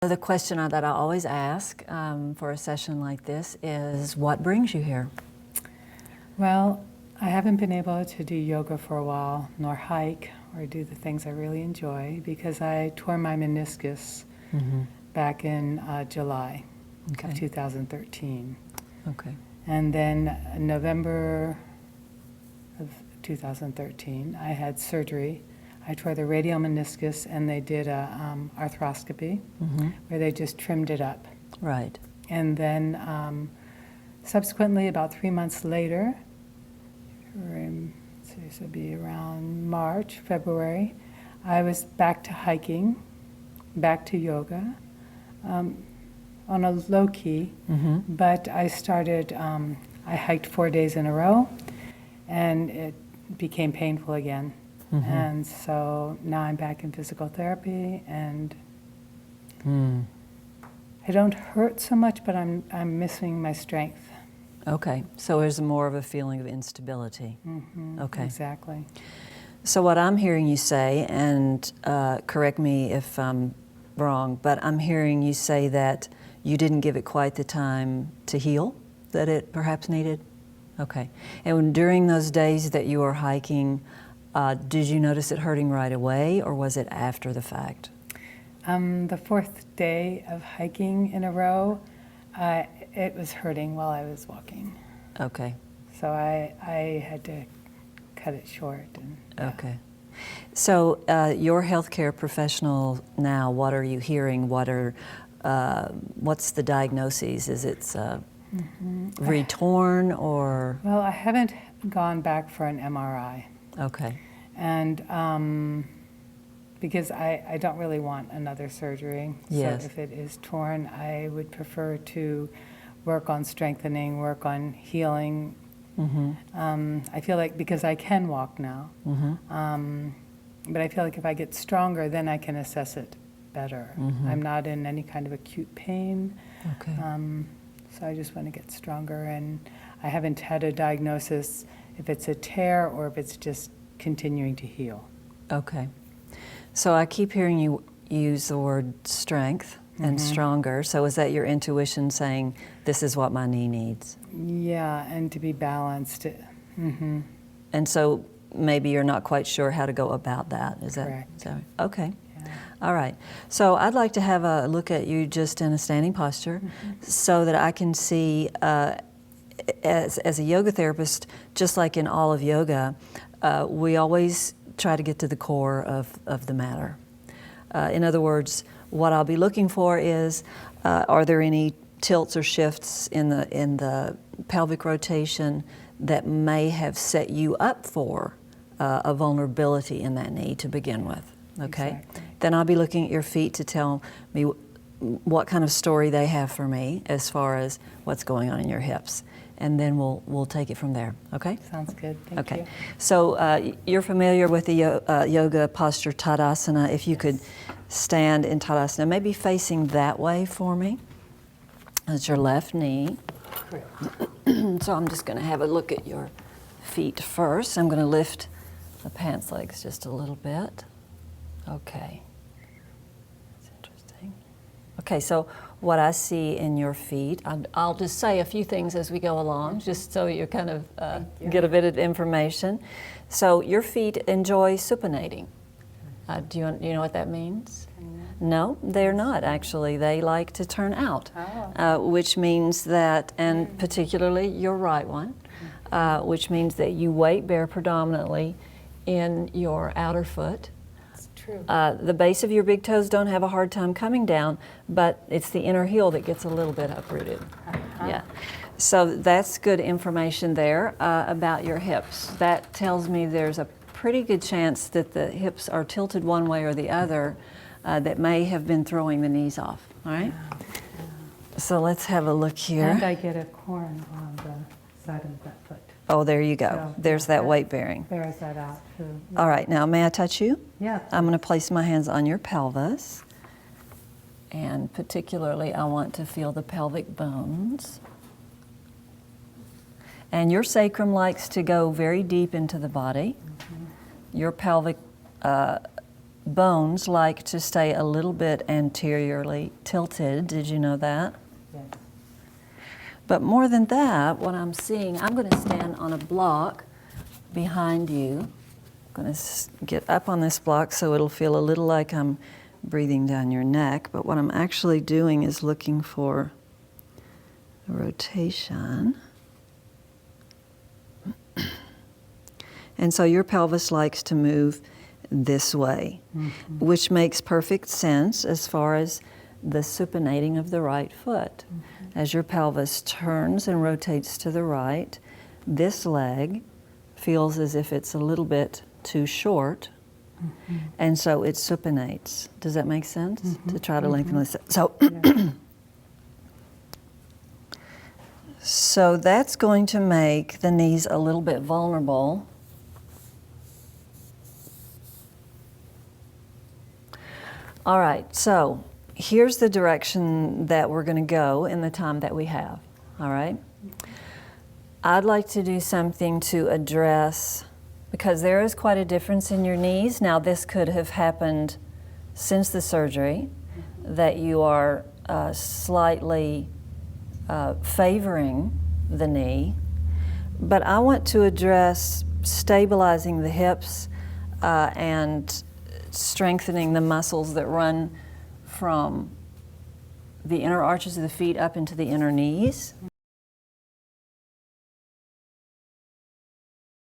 The question that I always ask for a session like this is, what brings you here? Well, I haven't been able to do yoga for a while, nor hike, or do the things I really enjoy, because I tore my meniscus back in July of 2013. Okay. And then in November of 2013, I had surgery. I tore the radial meniscus, and they did a arthroscopy where they just trimmed it up. Right. And then subsequently, about 3 months later, so this would be around March, February, I was back to hiking, back to yoga, on a low key, but I started, I hiked 4 days in a row, and it became painful again. And so now I'm back in physical therapy, and I don't hurt so much, but I'm missing my strength. Okay, so there's more of a feeling of instability. Okay. Exactly. So what I'm hearing you say, and correct me if I'm wrong, but I'm hearing you say that you didn't give it quite the time to heal that it perhaps needed? Okay. And during those days that you were hiking, did you notice it hurting right away, or was it after the fact? The fourth day of hiking in a row, it was hurting while I was walking. Okay. So I had to cut it short. And, yeah. Okay. So your healthcare professional now, what are you hearing? What's the diagnosis? Is it retorn or? Well, I haven't gone back for an MRI. Okay. And because I don't really want another surgery. Yes. So if it is torn, I would prefer to work on strengthening, work on healing. I feel like, because I can walk now, but I feel like if I get stronger, then I can assess it better. I'm not in any kind of acute pain. Okay. So I just want to get stronger, and I haven't had a diagnosis if it's a tear or if it's just continuing to heal. Okay. So I keep hearing you use the word strength and stronger. So is that your intuition saying, this is what my knee needs? Yeah, and to be balanced. And so maybe you're not quite sure how to go about that. Is that correct? So, okay. Yeah. All right. So I'd like to have a look at you just in a standing posture so that I can see, as a yoga therapist, just like in all of yoga, we always try to get to the core of the matter. In other words, what I'll be looking for is, are there any tilts or shifts in the pelvic rotation that may have set you up for a vulnerability in that knee to begin with, okay? Exactly. Then I'll be looking at your feet to tell me what kind of story they have for me as far as what's going on in your hips. And then we'll take it from there, okay? Sounds good. Thank you. So you're familiar with the yoga posture Tadasana. If you could stand in Tadasana, maybe facing that way for me. That's your left knee. Correct. So I'm just going to have a look at your feet first. I'm going to lift the pants legs just a little bit. Okay. That's interesting. Okay, so what I see in your feet, I'll just say a few things as we go along, just so you kind of get a bit of information. So your feet enjoy supinating. Do you know what that means? No, they're not actually. They like to turn out, which means that, and particularly your right one, which means that you weight bear predominantly in your outer foot. True. The base of your big toes don't have a hard time coming down, but it's the inner heel that gets a little bit uprooted. Yeah. So that's good information there about your hips. That tells me there's a pretty good chance that the hips are tilted one way or the other that may have been throwing the knees off. All right? So let's have a look here. And I get a corn on the side of that foot. Oh, there you go. So, there's that weight bearing. Bears that out too. All right, now may I touch you? Yeah. I'm going to place my hands on your pelvis. And particularly, I want to feel the pelvic bones. And your sacrum likes to go very deep into the body. Your pelvic bones like to stay a little bit anteriorly tilted. Did you know that? Yes. But more than that, what I'm seeing, I'm going to stand on a block behind you. I'm going to get up on this block so it'll feel a little like I'm breathing down your neck. But what I'm actually doing is looking for a rotation. And so your pelvis likes to move this way, which makes perfect sense as far as the supinating of the right foot. As your pelvis turns and rotates to the right, this leg feels as if it's a little bit too short, and so it supinates. Does that make sense? To try to lengthen this. So, so that's going to make the knees a little bit vulnerable. All right, so here's the direction that we're going to go in the time that we have, all right? I'd like to do something to address, because there is quite a difference in your knees. Now, this could have happened since the surgery, that you are slightly favoring the knee, but I want to address stabilizing the hips and strengthening the muscles that run from the inner arches of the feet up into the inner knees.